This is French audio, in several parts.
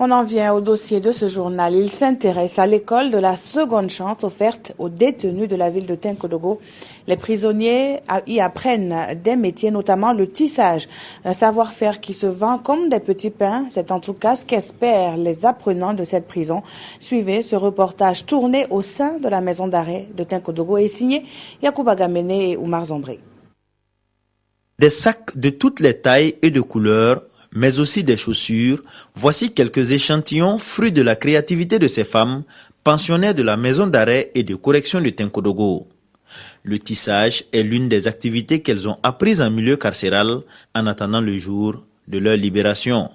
On en vient au dossier de ce journal. Il s'intéresse à l'école de la seconde chance offerte aux détenus de la ville de Tinkodogo. Les prisonniers y apprennent des métiers, notamment le tissage, un savoir-faire qui se vend comme des petits pains. C'est en tout cas ce qu'espèrent les apprenants de cette prison. Suivez ce reportage tourné au sein de la maison d'arrêt de Tinkodogo et signé Yacouba Gamene et Oumar Zombré. Des sacs de toutes les tailles et de couleurs, mais aussi des chaussures, voici quelques échantillons fruits de la créativité de ces femmes, pensionnaires de la maison d'arrêt et de correction de Tinkodogo. Le tissage est l'une des activités qu'elles ont apprises en milieu carcéral en attendant le jour de leur libération.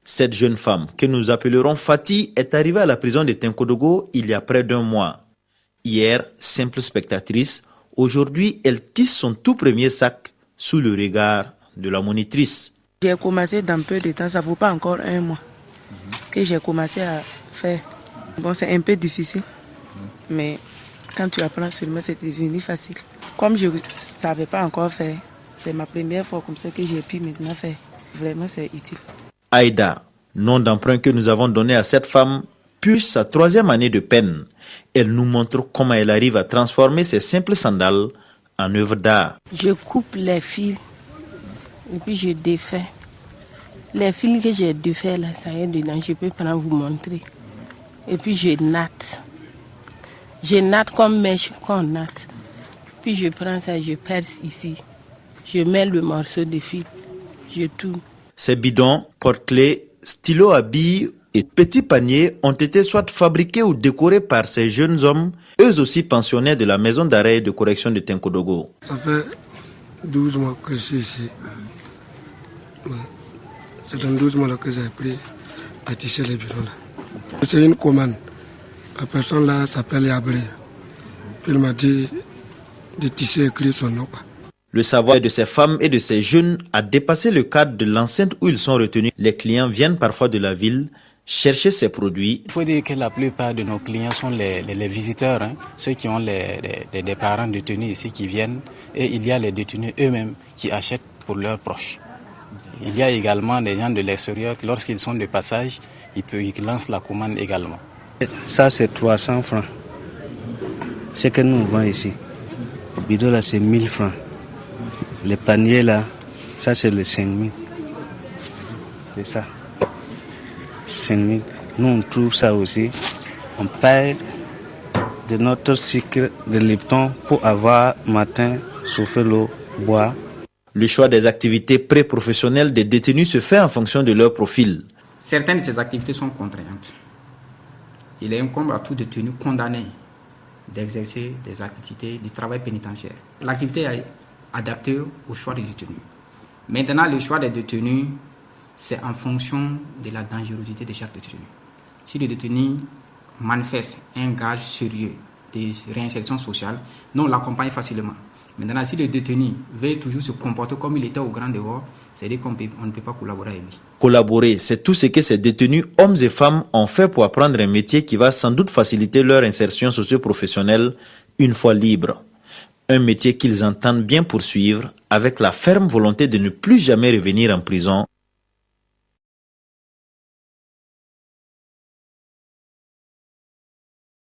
Cette jeune femme, que nous appellerons Fatih, est arrivée à la prison de Tinkodogo il y a près d'un mois. Hier, simple spectatrice, aujourd'hui, elle tisse son tout premier sac sous le regard de la monitrice. J'ai commencé dans peu de temps, ça ne vaut pas encore un mois que j'ai commencé à faire. Bon, c'est un peu difficile, mais quand tu apprends seulement, c'est devenu facile. Comme je ne savais pas encore faire, c'est ma première fois comme ça que j'ai pu maintenant faire. Vraiment, c'est utile. Aïda, nom d'emprunt que nous avons donné à cette femme, purge sa 3e année de peine. Elle nous montre comment elle arrive à transformer ses simples sandales en œuvre d'art. Je coupe les fils et puis je défais. Les fils que j'ai défaits là, ça y est dedans, je peux prendre vous montrer. Et puis je natte. Je natte comme mèche qu'on natte. Puis je prends ça, je perce ici. Je mets le morceau de fil, je tourne. Ces bidons, porte-clés, stylos à billes et petits paniers ont été soit fabriqués ou décorés par ces jeunes hommes, eux aussi pensionnaires de la maison d'arrêt et de correction de Tinkodogo. Ça fait 12 mois que je suis ici. C'est dans 12 mois que j'ai appris à tisser les bidons. C'est une commande. La personne là s'appelle Yabré. Puis il m'a dit de tisser et écrire son nom. Le savoir de ces femmes et de ces jeunes a dépassé le cadre de l'enceinte où ils sont retenus. Les clients viennent parfois de la ville chercher ces produits. Il faut dire que la plupart de nos clients sont les visiteurs, ceux qui ont des parents détenus ici qui viennent, et il y a les détenus eux-mêmes qui achètent pour leurs proches. Il y a également des gens de l'extérieur, lorsqu'ils sont de passage, ils lancent la commande également. Ça c'est 300 francs. Ce que nous vendons ici. Le bidon là c'est 1000 francs. Les paniers là, ça c'est les 5000. C'est ça. 5000. Nous on trouve ça aussi. On paye de notre cycle de Lipton pour avoir matin, chauffer l'eau, boire. Le choix des activités pré-professionnelles des détenus se fait en fonction de leur profil. Certaines de ces activités sont contraignantes. Il incombe à tout détenu condamné d'exercer des activités du travail pénitentiaire. L'activité est adaptée au choix des détenus. Maintenant, le choix des détenus, c'est en fonction de la dangerosité de chaque détenu. Si le détenu manifeste un gage sérieux de réinsertion sociale, nous on l'accompagne facilement. Maintenant, si le détenu veut toujours se comporter comme il était au grand dehors, c'est-à-dire qu'on ne peut pas collaborer avec lui. Collaborer, c'est tout ce que ces détenus, hommes et femmes, ont fait pour apprendre un métier qui va sans doute faciliter leur insertion socio-professionnelle une fois libres. Un métier qu'ils entendent bien poursuivre avec la ferme volonté de ne plus jamais revenir en prison